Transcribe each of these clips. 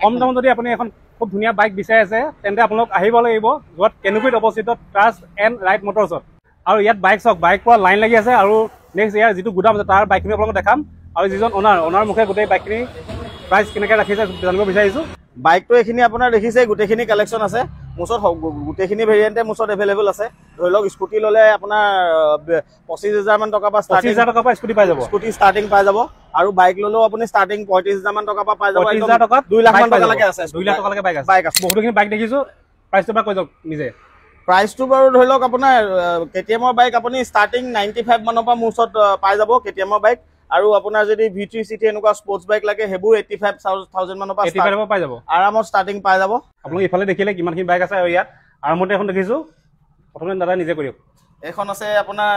কম দামত যদি আপুনি এখন খুব ধুনীয়া বাইক বিচাৰি আছে তেন্তে আপোনালোক আহিব লাগিব য'ত কেনুপিত অৱস্থিত ট্ৰাষ্ট এণ্ড ৰাইড মটৰ্ছত। আৰু ইয়াত বাইক চাওক, বাইক পৰা লাইন লাগি আছে। আৰু নেক্সট ইয়াৰ যিটো গুদাম আছে তাৰ বাইকখিনি আপোনালোকক দেখাম। আৰু যিজন অনাৰ মুখে গোটেই বাইকখিনি প্ৰাইচ কেনেকৈ ৰাখিছে জানিব বিচাৰিছোঁ। বাইকটো এইখিনি আপোনাৰ দেখিছে গোটেইখিনি কালেকশ্যন আছে মোৰ ওচৰত, গোটেইখিনি ভেৰিয়েণ্টে মোৰ ওচৰত এভেইলেবল আছে। ধৰি লওক স্কুটি ল'লে আপোনাৰ 25,000 মান টকাৰ পৰা 25,000 টকাৰ পৰা স্কুটি পাই যাব, স্কুটি ষ্টাৰ্টিং পাই যাব। আৰু বাইক ল'লেও আপুনি ষ্টাৰ্টিং 35,000 মান টকাৰ পৰা পাই যাব। 35,000 টকাত 2 লাখ মান টকালৈকে আছে, 2 লাখ টকালৈকে বাইক আছে। বহুতখিনি বাইক দেখিছোঁ, প্ৰাইচটো পৰা কৈ যাওক নিজে। প্ৰাইচটো বাৰু ধৰি লওক আপোনাৰ KTM বাইক আপুনি ষ্টাৰ্টিং 95 মানৰ পৰা মোৰ ওচৰত পাই যাব KTM বাইক। আৰু আপোনাৰ যদি V3 CT এনেকুৱা স্পৰ্টছ বাইক লাগে সেইবোৰ 85,000 মানৰ পৰা পাই যাব, আৰামত ষ্টাৰ্টিং পাই যাব। আপোনালোকে ইফালে দেখিলে কিমানখিনি বাইক আছে। আৰু ইয়াত আৰম্ভতে এখন দেখিছোঁ, প্ৰথমতে দাদা নিজে কৰিওক। এইখন আছে আপোনাৰ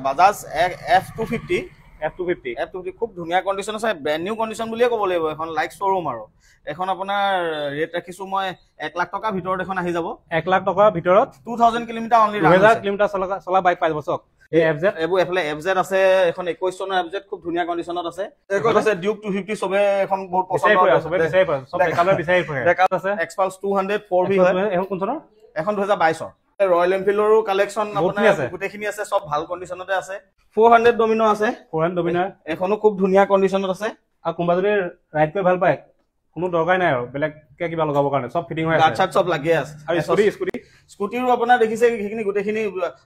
বাজাজ F250 খুব ধুনীয়া কণ্ডিশ্যন আছে, ব্ৰেণ্ড নিউ কণ্ডিশ্যন বুলিয়ে ক'ব লাগিব। এখন লাইক শ্ব'ৰুম। আৰু এখন আপোনাৰ ৰেট ৰাখিছোঁ মই 1 লাখ টকাৰ ভিতৰত এখন আহি যাব। 1 লাখ টকাৰ ভিতৰত 2000 কিলোমিটাৰ অনলি, 2000 কিলোমিটাৰ চলা বাইক পাই যাব। চাওক এই এইবোৰ এফালে FZ আছে, এখন 21 চনৰ FZ খুব ধুনীয়া কণ্ডিশ্যনত আছে। এইখন আছে ডিউক 250, চবে এখন বহুত পছন্দ কৰে, চবে বিচাৰি ফুৰে, চব কালাৰ বিচাৰি ফুৰে। আছে Xpulse 200 4V হয়, এখন কোন চনৰ? এখন 2022 ৰ। ৰয়েল এনফিল্ডৰো কালেকশ্যন আপোনাৰ গোটেইখিনি আছে, সব ভাল কণ্ডিশ্যনতে আছে। 400 ডমিনো আছে, 400 ডমিনো এখনো খুব ধুনীয়া কণ্ডিশ্যনত আছে। আৰু কোনোবা যদি ৰাইড কৰি ভাল পায় কোনো দৰকাৰ নাই আৰু বেলেগকে কিবা লগাবৰ কাৰণে, সব ফিটিং হৈ আছে, গাৰ্ড চব লাগি আছে। আৰু স্কুটিৰো আপোনাৰ দেখিছে সেইখিনি গোটেইখিনি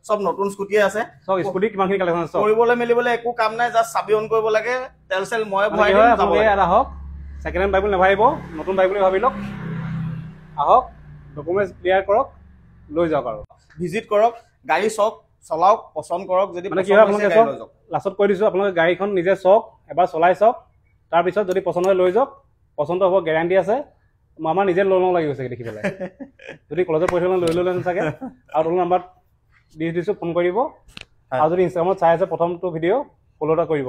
সব নতুন স্কুটিয়ে আছে। সব স্কুটি কিমানখিনি কালেকশ্যন আছে, কৰিবলৈ মেলিবলৈ একো কাম নাই, জাষ্ট চাবি অন কৰিব লাগে, তেল চেল মই ভৰাই দিম। আহক, ছেকেণ্ড হেণ্ড বাইক বুলি নাভাবিব, নতুন বাইক বুলি ভাবি লওক। আহক, ডকুমেণ্টছ ক্লিয়াৰ কৰক, লৈ যাওক আৰু ভিজিট কৰক, গাড়ী চাওক, চলাওক, পচন্দ কৰক। যদি মানে কি হয় আপোনালোকে লাষ্টত কৈ দিছোঁ, আপোনালোকে গাড়ীখন নিজে চাওক, এবাৰ চলাই চাওক, তাৰপিছত যদি পচন্দ হয় লৈ যাওক। পচন্দ হ'ব, গেৰাণ্টি আছে। আমাৰ নিজে লৈ ল'ব লাগিব চাগে দেখি পেলাই। যদি কলেজত পঢ়ি লৈ ল'লেন চাগে। আৰু তোৰ নাম্বাৰ দি দিছোঁ, ফোন কৰিব। আৰু যদি ইনষ্টাগ্ৰামত চাই আছে প্ৰথমটো ভিডিঅ' ফ'ল' এটা কৰিব।